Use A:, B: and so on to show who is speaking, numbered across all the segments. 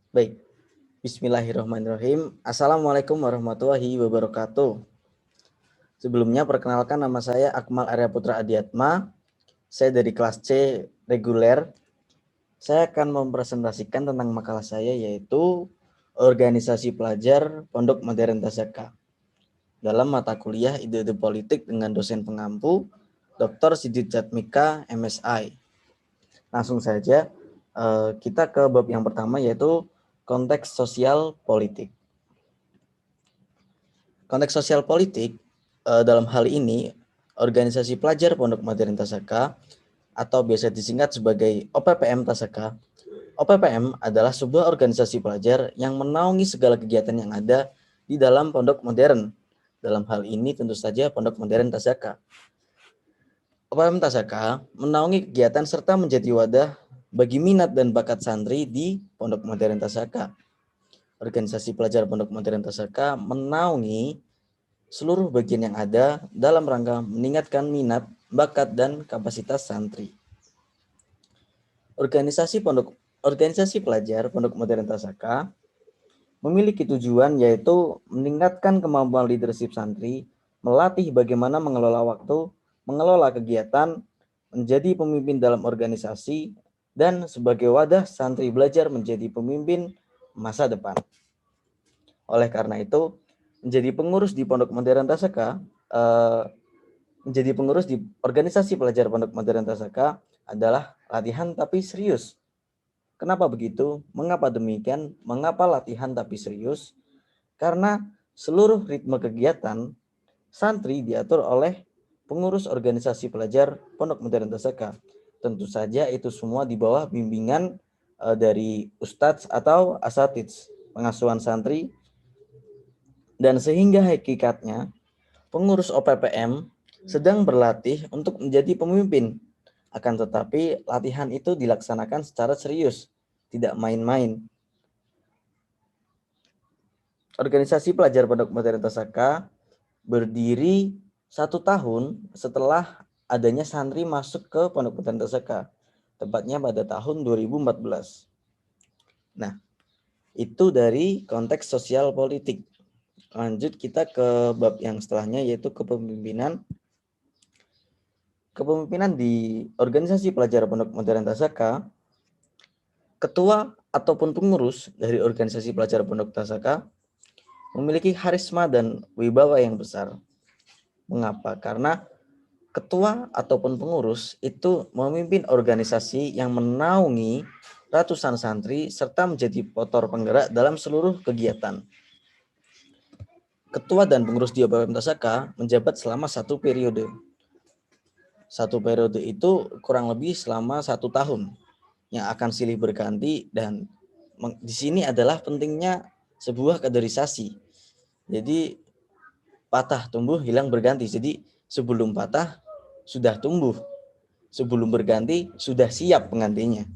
A: Baik, Bismillahirrahmanirrahim. Assalamualaikum warahmatullahi wabarakatuh. Sebelumnya perkenalkan, nama saya Akmal Arya Putra Adiatma. Saya dari kelas C reguler. Saya akan mempresentasikan tentang makalah saya, yaitu Organisasi Pelajar Pondok Modern Tasaka dalam mata kuliah Ide-ide Politik dengan dosen pengampu Dr. Sidit Jatmika, MSI. Langsung saja kita ke bab yang pertama, yaitu konteks sosial politik. Konteks sosial politik dalam hal ini Organisasi Pelajar Pondok Modern Tasaka atau biasa disingkat sebagai OPPM Tasaka. OPPM adalah sebuah organisasi pelajar yang menaungi segala kegiatan yang ada di dalam pondok modern. Dalam hal ini tentu saja Pondok Modern Tasaka. OPPM Tasaka menaungi kegiatan serta menjadi wadah bagi minat dan bakat santri di Pondok Modern Tasaka. Organisasi Pelajar Pondok Modern Tasaka menaungi seluruh bagian yang ada dalam rangka meningkatkan minat, bakat, dan kapasitas santri. Organisasi pelajar Pondok Modern Tasaka memiliki tujuan yaitu meningkatkan kemampuan leadership santri, melatih bagaimana mengelola waktu, mengelola kegiatan, menjadi pemimpin dalam organisasi, dan sebagai wadah santri belajar menjadi pemimpin masa depan. Oleh karena itu, menjadi pengurus di Pondok Modern Tasaka, menjadi pengurus di organisasi pelajar Pondok Modern Tasaka adalah latihan tapi serius. Kenapa begitu? Mengapa demikian? Mengapa latihan tapi serius? Karena seluruh ritme kegiatan santri diatur oleh pengurus organisasi pelajar Pondok Modern Tasaka. Tentu saja itu semua di bawah bimbingan dari ustadz atau asatids, pengasuhan santri, dan sehingga hakikatnya pengurus OPPM sedang berlatih untuk menjadi pemimpin. Akan tetapi latihan itu dilaksanakan secara serius, tidak main-main. Organisasi Pelajar Pondok Modern Tasaka berdiri 1 tahun setelah adanya santri masuk ke Pondok Modern Tasaka, tepatnya pada tahun 2014. Nah, itu dari konteks sosial politik. Lanjut kita ke bab yang setelahnya, yaitu kepemimpinan. Kepemimpinan di organisasi pelajar Pondok Modern Tasaka, ketua ataupun pengurus dari organisasi pelajar Pondok Tasaka memiliki karisma dan wibawa yang besar. Mengapa? Karena ketua ataupun pengurus itu memimpin organisasi yang menaungi ratusan santri serta menjadi motor penggerak dalam seluruh kegiatan. Ketua dan pengurus di OPPM Tasaka menjabat selama 1 periode. 1 periode itu kurang lebih selama 1 tahun yang akan silih berganti, dan di sini adalah pentingnya sebuah kaderisasi. Jadi patah tumbuh hilang berganti. Jadi sebelum patah sudah tumbuh, sebelum berganti sudah siap penggantinya.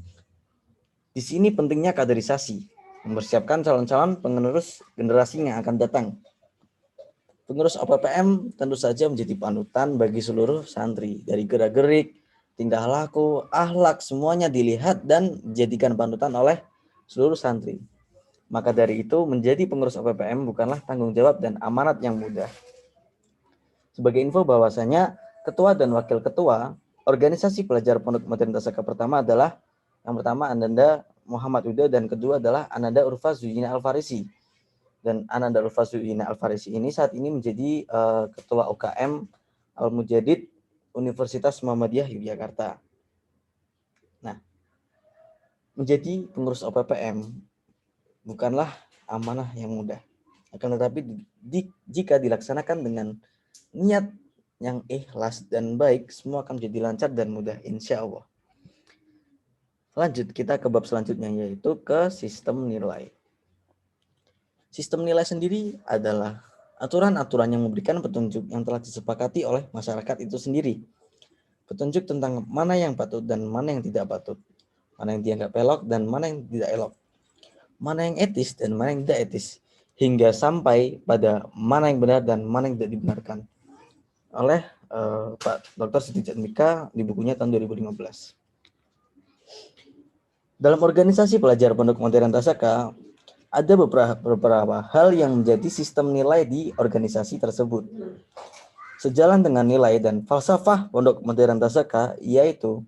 A: Di sini pentingnya kaderisasi, mempersiapkan calon-calon penerus generasi yang akan datang. Pengurus OPPM tentu saja menjadi panutan bagi seluruh santri. Dari gerak-gerik, tingkah laku, akhlak, semuanya dilihat dan dijadikan panutan oleh seluruh santri. Maka dari itu, menjadi pengurus OPPM bukanlah tanggung jawab dan amanat yang mudah. Sebagai info bahwasanya ketua dan wakil ketua organisasi pelajar Pondok Modern Tasaka pertama adalah, yang pertama Ananda Muhammad Uda, dan kedua adalah Ananda Urfa Zuyina Al-Farisi. Dan Ananda Urfa Zuyina Al-Farisi ini saat ini menjadi ketua UKM Al-Mujadid Universitas Muhammadiyah Yogyakarta. Nah, menjadi pengurus OPPM bukanlah amanah yang mudah. Akan tetapi jika dilaksanakan dengan niat yang ikhlas dan baik, semua akan menjadi lancar dan mudah, insya Allah. Lanjut kita ke bab selanjutnya, yaitu ke sistem nilai. Sistem nilai sendiri adalah aturan-aturan yang memberikan petunjuk yang telah disepakati oleh masyarakat itu sendiri. Petunjuk tentang mana yang patut dan mana yang tidak patut, mana yang dianggap elok dan mana yang tidak elok, mana yang etis dan mana yang tidak etis, hingga sampai pada mana yang benar dan mana yang tidak dibenarkan, oleh Pak Dr. Sidit Jatmika di bukunya tahun 2015. Dalam organisasi pelajar Pondok Modern Tasaka, ada beberapa hal yang menjadi sistem nilai di organisasi tersebut. Sejalan dengan nilai dan falsafah Pondok Modern Tasaka, yaitu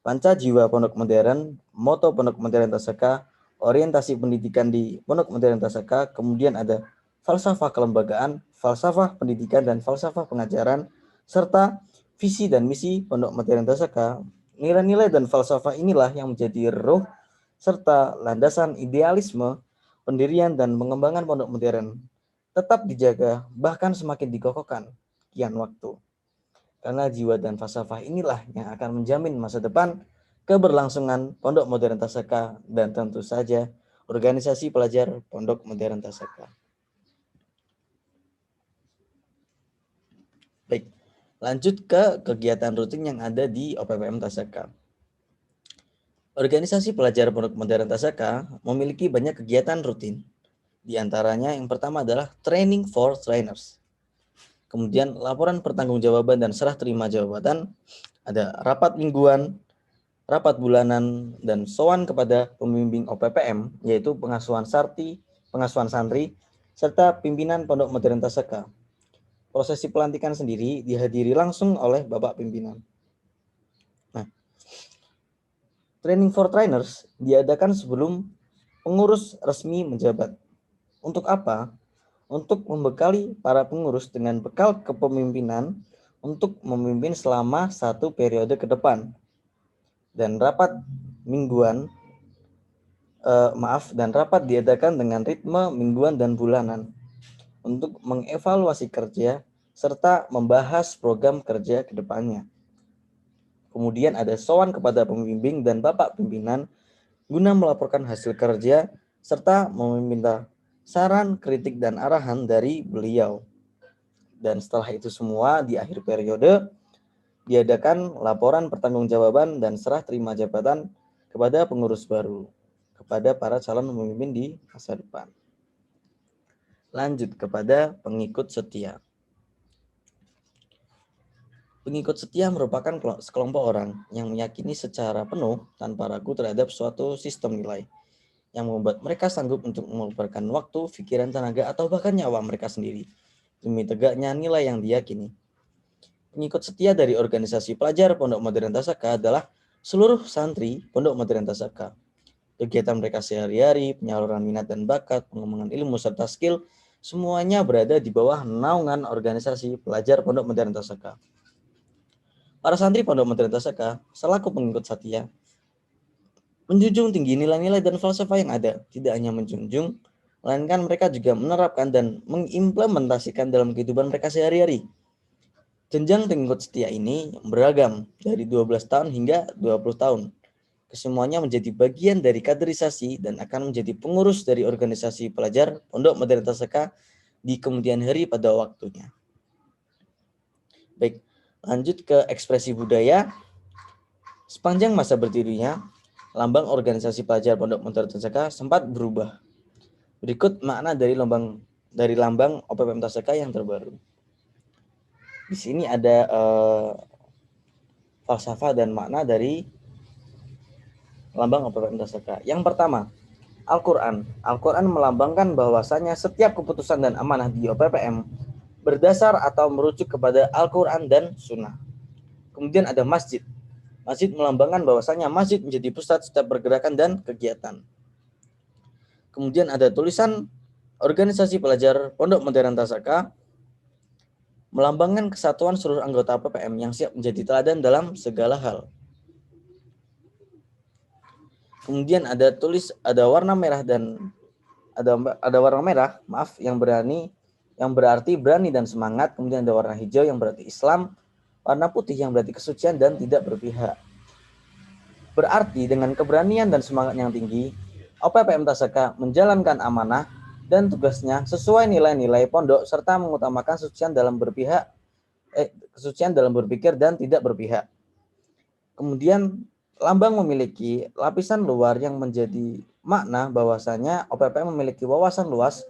A: panca jiwa Pondok Modern, moto Pondok Modern Tasaka, orientasi pendidikan di Pondok Modern Tasaka, kemudian ada falsafah kelembagaan, falsafah pendidikan dan falsafah pengajaran, serta visi dan misi Pondok Modern Tasaka. Nilai-nilai dan falsafah inilah yang menjadi roh serta landasan idealisme, pendirian dan pengembangan Pondok Modern tetap dijaga bahkan semakin dikokohkan kian waktu. Karena jiwa dan falsafah inilah yang akan menjamin masa depan keberlangsungan Pondok Modern Tasaka dan tentu saja organisasi pelajar Pondok Modern Tasaka. Baik, lanjut ke kegiatan rutin yang ada di OPPM Tasaka. Organisasi pelajar Pondok Modern Tasaka memiliki banyak kegiatan rutin. Di antaranya yang pertama adalah training for trainers. Kemudian laporan pertanggungjawaban dan serah terima jabatan, ada rapat mingguan, rapat bulanan, dan sowan kepada pembimbing OPPM, yaitu pengasuhan sarti, pengasuhan santri, serta pimpinan Pondok Modern Tasaka. Prosesi pelantikan sendiri dihadiri langsung oleh Bapak Pimpinan. Nah, training for trainers diadakan sebelum pengurus resmi menjabat. Untuk apa? Untuk membekali para pengurus dengan bekal kepemimpinan untuk memimpin selama 1 periode ke depan. Dan rapat mingguan, dan rapat diadakan dengan ritme mingguan dan bulanan untuk mengevaluasi kerja serta membahas program kerja ke depannya. Kemudian ada sowan kepada pembimbing dan Bapak Pimpinan guna melaporkan hasil kerja serta meminta saran, kritik, dan arahan dari beliau. Dan setelah itu semua, di akhir periode, diadakan laporan pertanggungjawaban dan serah terima jabatan kepada pengurus baru, kepada para calon pemimpin di masa depan. Lanjut kepada pengikut setia. Pengikut setia merupakan sekelompok orang yang meyakini secara penuh tanpa ragu terhadap suatu sistem nilai, yang membuat mereka sanggup untuk mengorbankan waktu, pikiran, tenaga, atau bahkan nyawa mereka sendiri demi tegaknya nilai yang diyakini. Pengikut setia dari organisasi pelajar Pondok Modern Tasaka adalah seluruh santri Pondok Modern Tasaka. Kegiatan mereka sehari-hari, penyaluran minat dan bakat, pengembangan ilmu serta skill, semuanya berada di bawah naungan organisasi pelajar Pondok Modern Tasaka. Para santri Pondok Modern Tasaka selaku pengikut setia menjunjung tinggi nilai-nilai dan falsafah yang ada. Tidak hanya menjunjung, melainkan mereka juga menerapkan dan mengimplementasikan dalam kehidupan mereka sehari-hari. Jenjang pengikut setia ini beragam dari 12 tahun hingga 20 tahun. Kesemuanya menjadi bagian dari kaderisasi dan akan menjadi pengurus dari organisasi pelajar Pondok Modern Tasaka di kemudian hari pada waktunya. Baik, lanjut ke ekspresi budaya. Sepanjang masa berdirinya, lambang organisasi pelajar Pondok Modern Tasaka sempat berubah. Berikut makna dari lambang OPPM Tasaka yang terbaru. Di sini ada falsafah dan makna dari lambang OPPM Tasaka. Yang pertama, Al-Quran. Al-Quran melambangkan bahwasanya setiap keputusan dan amanah di OPPM berdasar atau merujuk kepada Al-Quran dan Sunnah. Kemudian ada masjid. Masjid melambangkan bahwasanya masjid menjadi pusat setiap pergerakan dan kegiatan. Kemudian ada tulisan organisasi pelajar Pondok Modern Tasaka melambangkan kesatuan seluruh anggota PPM yang siap menjadi teladan dalam segala hal. Kemudian ada warna merah dan ada warna merah, yang berarti berani dan semangat. Kemudian ada warna hijau yang berarti Islam, warna putih yang berarti kesucian dan tidak berpihak. Berarti dengan keberanian dan semangat yang tinggi, OPPM Tasaka menjalankan amanah dan tugasnya sesuai nilai-nilai pondok serta mengutamakan kesucian dalam berpikir dan tidak berpihak. Kemudian lambang memiliki lapisan luar yang menjadi makna bahwasanya OPPM memiliki wawasan luas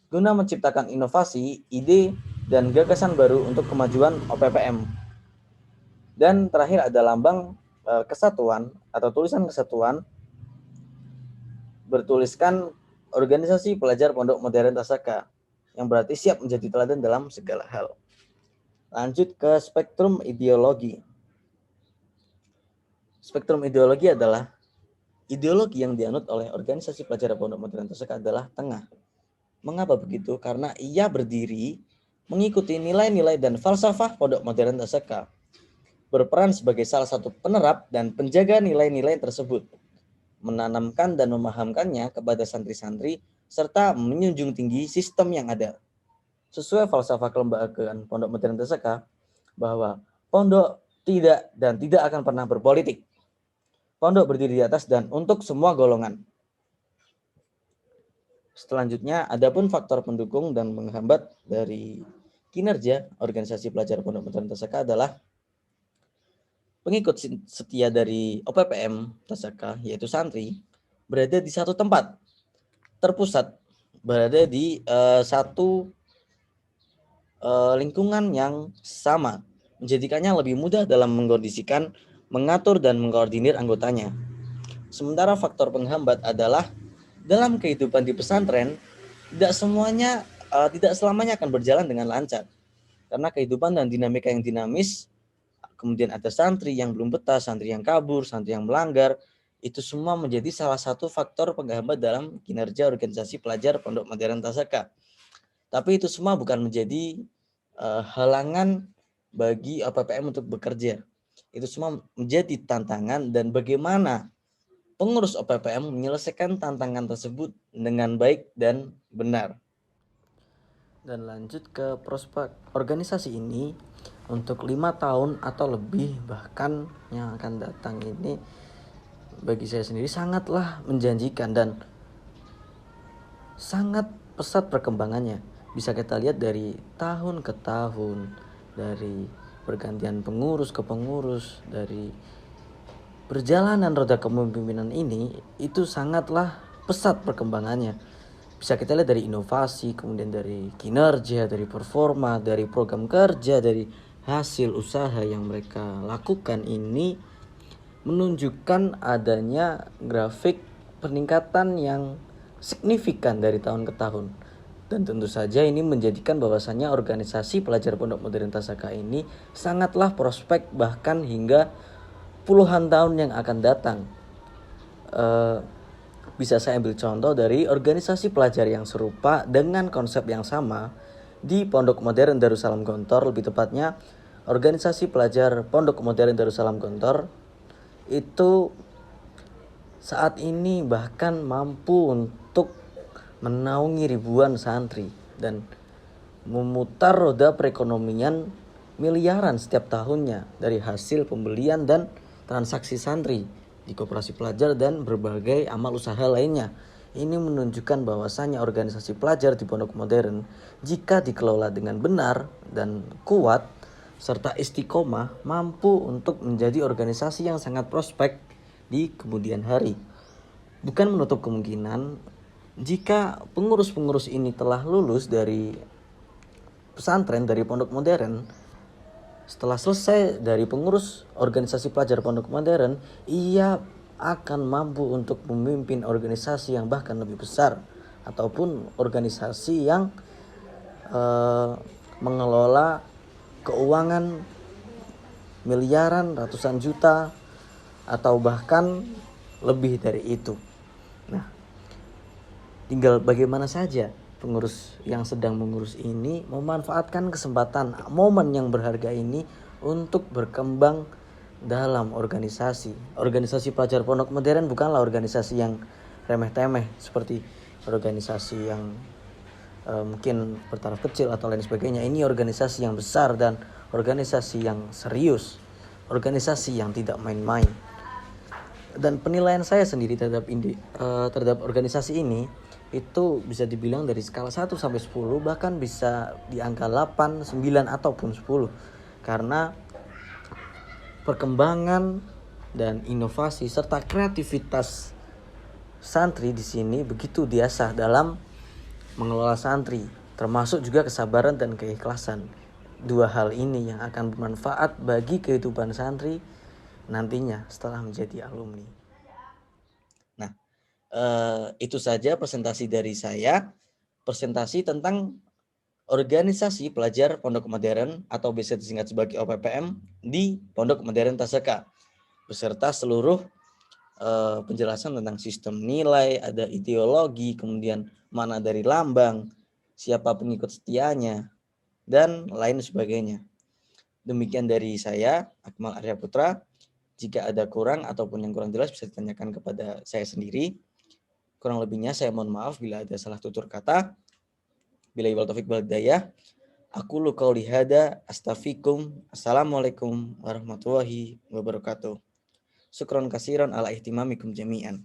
A: guna menciptakan inovasi, ide, dan gagasan baru untuk kemajuan OPPM. Dan terakhir ada lambang kesatuan atau tulisan kesatuan bertuliskan organisasi pelajar Pondok Modern Tasaka, yang berarti siap menjadi teladan dalam segala hal. Lanjut ke spektrum ideologi. Spektrum ideologi adalah ideologi yang dianut oleh organisasi pelajar Pondok Modern Tasaka adalah tengah. Mengapa begitu? Karena ia berdiri mengikuti nilai-nilai dan falsafah Pondok Modern Tasaka, berperan sebagai salah satu penerap dan penjaga nilai-nilai tersebut, menanamkan dan memahamkannya kepada santri-santri, serta menjunjung tinggi sistem yang ada. Sesuai falsafah kelembagaan Pondok Modern Tasaka, bahwa pondok tidak dan tidak akan pernah berpolitik. Pondok berdiri di atas dan untuk semua golongan. Selanjutnya, adapun faktor pendukung dan menghambat dari kinerja organisasi pelajar Pondok Modern Tasaka adalah pengikut setia dari OPPM Tasaka, yaitu santri, berada di satu tempat, terpusat, berada di satu lingkungan yang sama, menjadikannya lebih mudah dalam mengkondisikan, mengatur, dan mengkoordinir anggotanya. Sementara faktor penghambat adalah dalam kehidupan di pesantren, tidak selamanya akan berjalan dengan lancar. Karena kehidupan dan dinamika yang dinamis, kemudian ada santri yang belum betah, santri yang kabur, santri yang melanggar, itu semua menjadi salah satu faktor penghambat dalam kinerja organisasi pelajar Pondok Modern Tasaka. Tapi itu semua bukan menjadi halangan bagi OPPM untuk bekerja. Itu semua menjadi tantangan, dan bagaimana pengurus OPPM menyelesaikan tantangan tersebut dengan baik dan benar. Dan lanjut ke prospek organisasi ini untuk 5 tahun atau lebih bahkan yang akan datang ini, bagi saya sendiri sangatlah menjanjikan dan sangat pesat perkembangannya. Bisa kita lihat dari tahun ke tahun, dari pergantian pengurus ke pengurus, dari perjalanan roda kepemimpinan ini, itu sangatlah pesat perkembangannya. Bisa kita lihat dari inovasi, kemudian dari kinerja, dari performa, dari program kerja, dari hasil usaha yang mereka lakukan ini menunjukkan adanya grafik peningkatan yang signifikan dari tahun ke tahun. Dan tentu saja ini menjadikan bahwasannya organisasi pelajar Pondok Modern Tasaka ini sangatlah prospek bahkan hingga puluhan tahun yang akan datang. Bisa saya ambil contoh dari organisasi pelajar yang serupa dengan konsep yang sama di Pondok Modern Darussalam Gontor, lebih tepatnya organisasi pelajar Pondok Modern Darussalam Gontor itu saat ini bahkan mampu untuk menaungi ribuan santri dan memutar roda perekonomian miliaran setiap tahunnya dari hasil pembelian dan transaksi santri di koperasi pelajar dan berbagai amal usaha lainnya. Ini menunjukkan bahwasannya organisasi pelajar di Pondok Modern jika dikelola dengan benar dan kuat serta istiqomah mampu untuk menjadi organisasi yang sangat prospek di kemudian hari. Bukan menutup kemungkinan jika pengurus-pengurus ini telah lulus dari pesantren, dari Pondok Modern, setelah selesai dari pengurus organisasi pelajar Pondok Modern, ia akan mampu untuk memimpin organisasi yang bahkan lebih besar ataupun organisasi yang mengelola keuangan miliaran, ratusan juta, atau bahkan lebih dari itu. Nah, tinggal bagaimana saja pengurus yang sedang mengurus ini memanfaatkan kesempatan momen yang berharga ini untuk berkembang dalam organisasi. Organisasi pelajar Pondok Modern bukanlah organisasi yang remeh-temeh seperti organisasi yang mungkin bertaraf kecil atau lain sebagainya. Ini organisasi yang besar dan organisasi yang serius, organisasi yang tidak main-main. Dan penilaian saya sendiri terhadap organisasi ini itu bisa dibilang dari skala 1 sampai 10 bahkan bisa di angka 8, 9 ataupun 10. Karena perkembangan dan inovasi serta kreativitas santri di sini begitu diasah dalam mengelola santri, termasuk juga kesabaran dan keikhlasan. Dua hal ini yang akan bermanfaat bagi kehidupan santri nantinya setelah menjadi alumni. Nah, Itu saja presentasi dari saya. Presentasi tentang organisasi pelajar Pondok Modern atau bisa disingkat sebagai OPPM di Pondok Modern Taseka, beserta seluruh penjelasan tentang sistem nilai, ada ideologi, kemudian mana dari lambang, siapa pengikut setianya, dan lain sebagainya. Demikian dari saya, Akmal Arya Putra. Jika ada kurang ataupun yang kurang jelas bisa ditanyakan kepada saya sendiri. Kurang lebihnya saya mohon maaf bila ada salah tutur kata. Billahi wal taufiq wal hidayah. Aku qauli hada astaghfirukum. Assalamualaikum warahmatullahi wabarakatuh. Syukron kasiran ala ihtimamikum jami'an.